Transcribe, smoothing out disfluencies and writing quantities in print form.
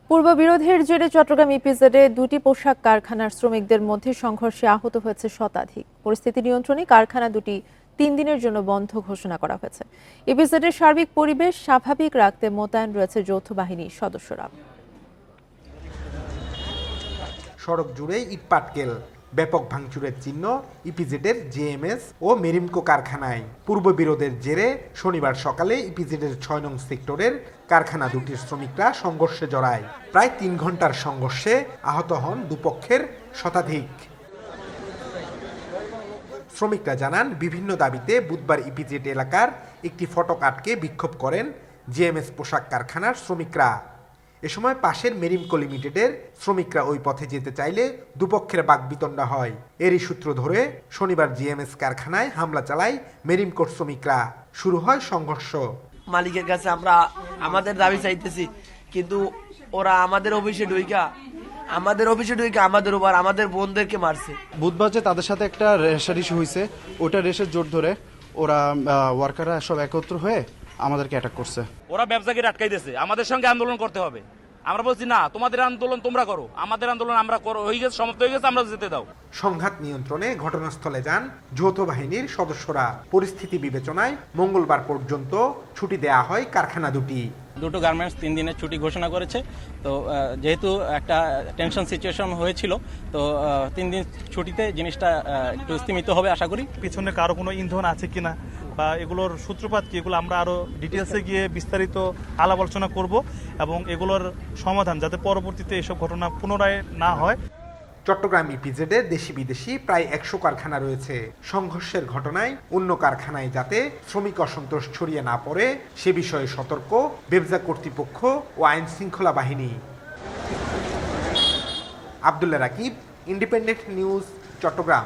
পূর্ববিরোধের জেরে চট্টগ্রাম ইপিজেডে দুটি পোশাক কারখানার শ্রমিকদের মধ্যে সংঘর্ষে আহত হয়েছে শতাধিক। পরিস্থিতি নিয়ন্ত্রণে কারখানা দুটি 3 দিনের জন্য বন্ধ ঘোষণা করা হয়েছে। ইপিজেডের সার্বিক পরিবেশ স্বাভাবিক রাখতে মোতায়েন রয়েছে যৌথ বাহিনীর সদস্যরা। সড়ক জুড়ে ইটপাটকেল, ব্যাপক ভাঙচুরের চিহ্ন ইপিজেডের জেএমএস ও মেরিমকো কারখানায়। পূর্ববিরোধের জেরে শনিবার সকালে ইপিজেডের 6 নং সেক্টরের কারখানা দুটির শ্রমিকরা সংঘর্ষে জড়ায়। প্রায় 3 ঘন্টার সংঘর্ষে আহত হন দুপক্ষের শতাধিক। শ্রমিকরা জানান, বিভিন্ন দাবিতে বুধবার ইপিজেড এলাকার একটি ফটক আটকে বিক্ষোভ করেন জেএমএস পোশাক কারখানার শ্রমিকরা। এ সময় পাশের মেরিমকো লিমিটেডের শ্রমিকরা ওই পথে যেতে চাইলে দুপক্ষের বাকবিতণ্ডা হয়। এরই সূত্র ধরে শনিবার জিএমএস কারখানায় হামলা চালায় মেরিমকোর শ্রমিকরা। শুরু হয় সংঘর্ষ। মালিকের কাছে আমরা আমাদের দাবি চাইতেছি, কিন্তু ওরা আমাদের অফিসে ঢুইকা আমাদের উপর আমাদের বোনদেরকে মারছে। বুধবার যে তাদের সাথে একটা রেশারেশি হয়েছে, ওটা রেশের জোর ধরে ওরা ওয়ার্কাররা সব একত্র হয়ে আমাদেরকে অ্যাটাক করছে। ওরা ব্যবসাকে আটকাই দিয়েছে, আমাদের সঙ্গে আন্দোলন করতে হবে। আমরা বলছি না, তোমাদের আন্দোলন তোমরা করো, আমাদের আন্দোলন আমরা করো, হয়ে গেছে, সমাপ্ত হয়ে গেছে, আমরা যেতে দাও। সংঘাত নিয়ন্ত্রণে ঘটনাস্থলে যান যৌথ বাহিনীর সদস্যরা। পরিস্থিতি বিবেচনায় মঙ্গলবার পর্যন্ত ছুটি দেয়া হয় কারখানা দুটি। দুটো গার্মেন্টস 3 দিনের ছুটি ঘোষণা করেছে। তো যেহেতু একটা টেনশন সিচুয়েশন হয়েছিল, তো 3 দিন ছুটিতে জিনিসটা একটু স্তীমিত হবে আশা করি। পিছনে কারো কোনো ইন্ধন আছে কিনা বা এগুলোর সূত্রপাত কি, এগুলো আমরা আরো ডিটেলসে গিয়ে বিস্তারিত আলাপ আলোচনা করব এবং এগুলোর সমাধান যাতে পরবর্তীতে এসব ঘটনা পুনরায় না হয়। চট্টগ্রাম ইপিজেডে দেশি বিদেশি প্রায় 100 কারখানা রয়েছে। সংঘর্ষের ঘটনায় অন্য কারখানায় যাতে শ্রমিক অসন্তোষ ছড়িয়ে না পড়ে সে বিষয়ে সতর্ক বেবজা কর্তৃপক্ষ ও আইন শৃঙ্খলা বাহিনী। Abdullah Rakib, Independent News, Chittagong.